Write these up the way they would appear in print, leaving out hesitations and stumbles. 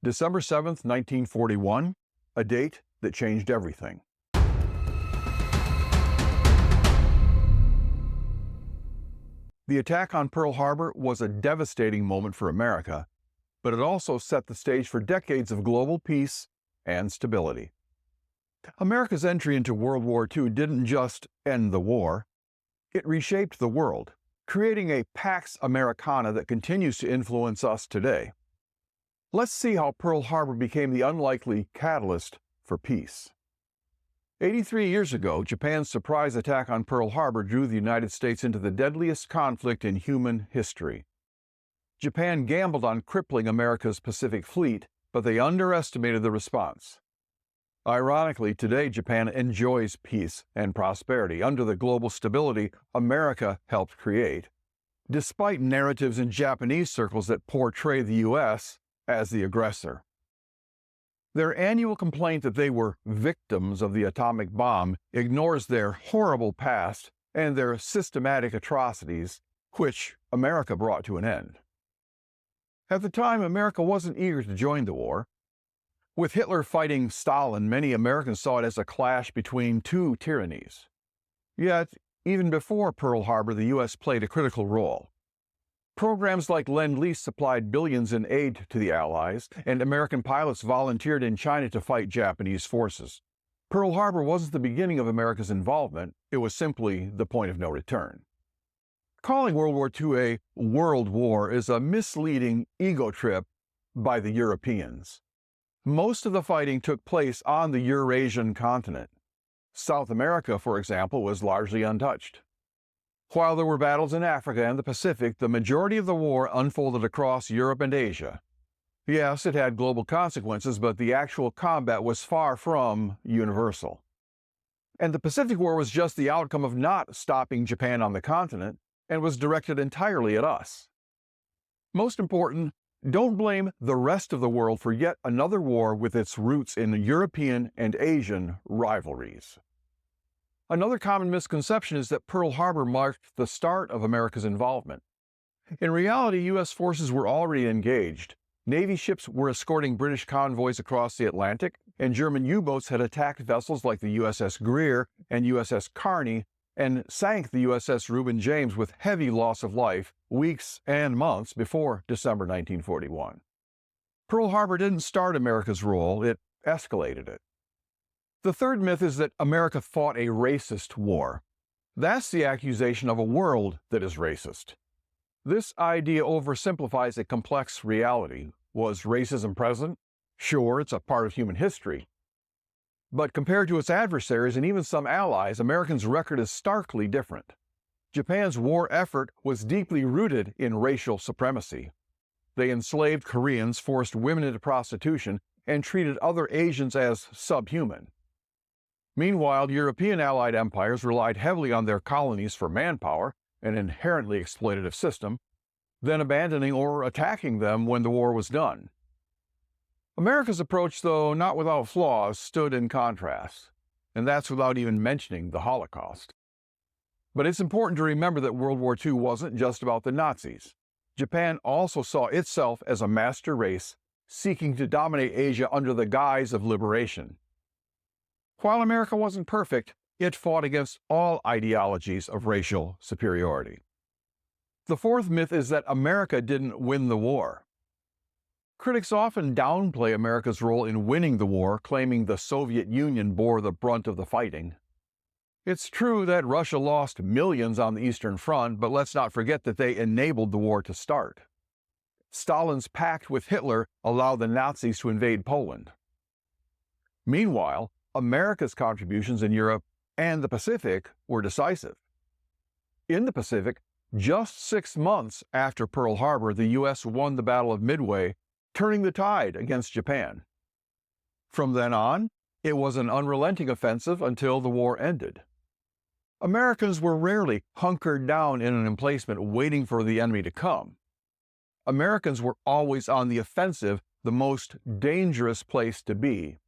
December 7th, 1941, a date that changed everything. The attack on Pearl Harbor was a devastating moment for America, but it also set the stage for decades of global peace and stability. America's entry into World War II didn't just end the war, it reshaped the world, creating a Pax Americana that continues to influence us today. Let's see how Pearl Harbor became the unlikely catalyst for peace. 83 years ago, Japan's surprise attack on Pearl Harbor drew the United States into the deadliest conflict in human history. Japan gambled on crippling America's Pacific Fleet, but they underestimated the response. Ironically, today Japan enjoys peace and prosperity under the global stability America helped create, despite narratives in Japanese circles that portray the U.S. as the aggressor. Their annual complaint that they were victims of the atomic bomb ignores their horrible past and their systematic atrocities, which America brought to an end. At the time, America wasn't eager to join the war. With Hitler fighting Stalin, many Americans saw it as a clash between two tyrannies. Yet, even before Pearl Harbor, the U.S. played a critical role. Programs like Lend-Lease supplied billions in aid to the Allies, and American pilots volunteered in China to fight Japanese forces. Pearl Harbor wasn't the beginning of America's involvement, it was simply the point of no return. Calling World War II a world war is a misleading ego trip by the Europeans. Most of the fighting took place on the Eurasian continent. South America, for example, was largely untouched. While there were battles in Africa and the Pacific, the majority of the war unfolded across Europe and Asia. Yes, it had global consequences, but the actual combat was far from universal. And the Pacific War was just the outcome of not stopping Japan on the continent and was directed entirely at us. Most important, don't blame the rest of the world for yet another war with its roots in European and Asian rivalries. Another common misconception is that Pearl Harbor marked the start of America's involvement. In reality, U.S. forces were already engaged. Navy ships were escorting British convoys across the Atlantic, and German U-boats had attacked vessels like the USS Greer and USS Kearney and sank the USS Reuben James with heavy loss of life weeks and months before December 1941. Pearl Harbor didn't start America's role, it escalated it. The third myth is that America fought a racist war. That's the accusation of a world that is racist. This idea oversimplifies a complex reality. Was racism present? Sure, it's a part of human history. But compared to its adversaries and even some allies, Americans' record is starkly different. Japan's war effort was deeply rooted in racial supremacy. They enslaved Koreans, forced women into prostitution, and treated other Asians as subhuman. Meanwhile, European allied empires relied heavily on their colonies for manpower, an inherently exploitative system, then abandoning or attacking them when the war was done. America's approach, though not without flaws, stood in contrast, and that's without even mentioning the Holocaust. But it's important to remember that World War II wasn't just about the Nazis. Japan also saw itself as a master race seeking to dominate Asia under the guise of liberation. While America wasn't perfect, it fought against all ideologies of racial superiority. The fourth myth is that America didn't win the war. Critics often downplay America's role in winning the war, claiming the Soviet Union bore the brunt of the fighting. It's true that Russia lost millions on the Eastern Front, but let's not forget that they enabled the war to start. Stalin's pact with Hitler allowed the Nazis to invade Poland. Meanwhile, America's contributions in Europe and the Pacific were decisive. In the Pacific, just 6 months after Pearl Harbor, the U.S. won the Battle of Midway, turning the tide against Japan. From then on, it was an unrelenting offensive until the war ended. Americans were rarely hunkered down in an emplacement waiting for the enemy to come. Americans were always on the offensive, the most dangerous place to be.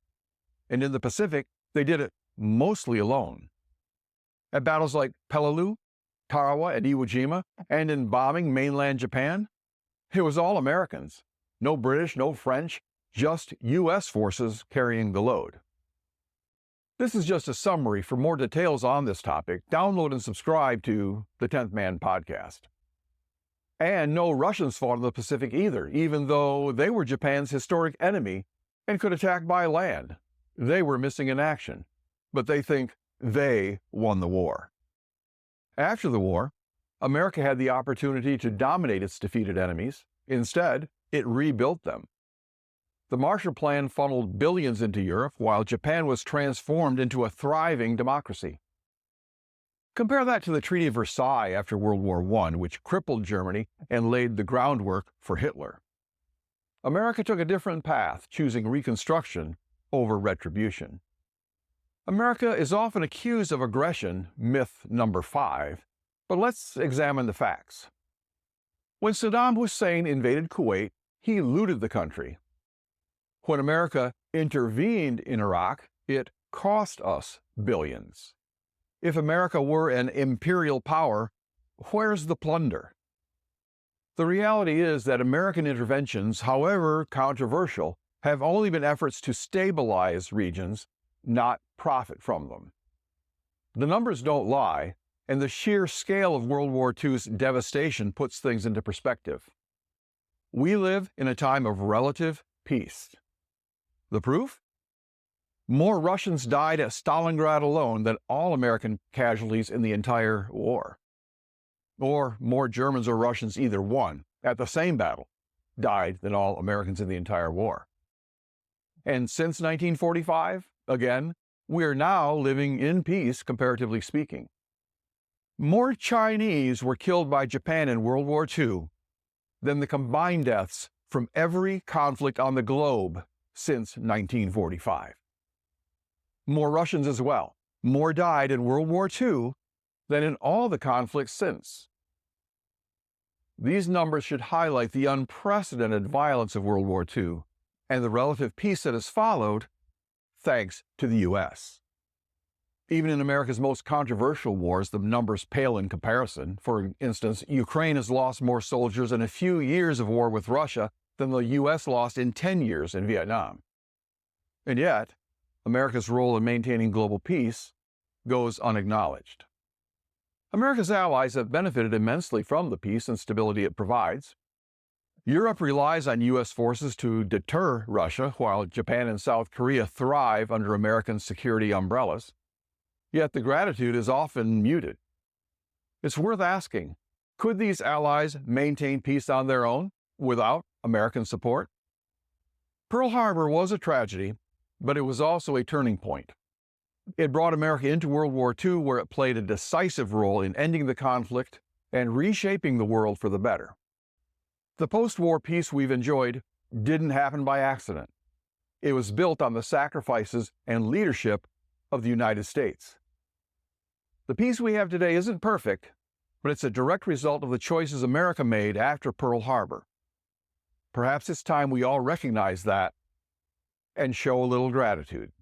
And in the Pacific, they did it mostly alone. At battles like Peleliu, Tarawa, and Iwo Jima, and in bombing mainland Japan, it was all Americans. No British, no French, just U.S. forces carrying the load. This is just a summary. For more details on this topic, download and subscribe to the 10th Man podcast. And no Russians fought in the Pacific either, even though they were Japan's historic enemy and could attack by land. They were missing in action, but they think they won the war. After the war, America had the opportunity to dominate its defeated enemies. Instead, it rebuilt them. The Marshall Plan funneled billions into Europe while Japan was transformed into a thriving democracy. Compare that to the Treaty of Versailles after World War I, which crippled Germany and laid the groundwork for Hitler. America took a different path, choosing reconstruction over retribution. America is often accused of aggression, myth number 5, but let's examine the facts. When Saddam Hussein invaded Kuwait, he looted the country. When America intervened in Iraq, it cost us billions. If America were an imperial power, where's the plunder? The reality is that American interventions, however controversial, have only been efforts to stabilize regions, not profit from them. The numbers don't lie, and the sheer scale of World War II's devastation puts things into perspective. We live in a time of relative peace. The proof? More Russians died at Stalingrad alone than all American casualties in the entire war. Or more Germans or Russians, either one, at the same battle, died than all Americans in the entire war. And since 1945, again, we are now living in peace, comparatively speaking. More Chinese were killed by Japan in World War II than the combined deaths from every conflict on the globe since 1945. More Russians as well. More died in World War II than in all the conflicts since. These numbers should highlight the unprecedented violence of World War II and the relative peace that has followed, thanks to the U.S. Even in America's most controversial wars, the numbers pale in comparison. For instance, Ukraine has lost more soldiers in a few years of war with Russia than the U.S. lost in 10 years in Vietnam. And yet, America's role in maintaining global peace goes unacknowledged. America's allies have benefited immensely from the peace and stability it provides. Europe relies on U.S. forces to deter Russia, while Japan and South Korea thrive under American security umbrellas. Yet the gratitude is often muted. It's worth asking, could these allies maintain peace on their own without American support? Pearl Harbor was a tragedy, but it was also a turning point. It brought America into World War II, where it played a decisive role in ending the conflict and reshaping the world for the better. The post-war peace we've enjoyed didn't happen by accident. It was built on the sacrifices and leadership of the United States. The peace we have today isn't perfect, but it's a direct result of the choices America made after Pearl Harbor. Perhaps it's time we all recognize that and show a little gratitude.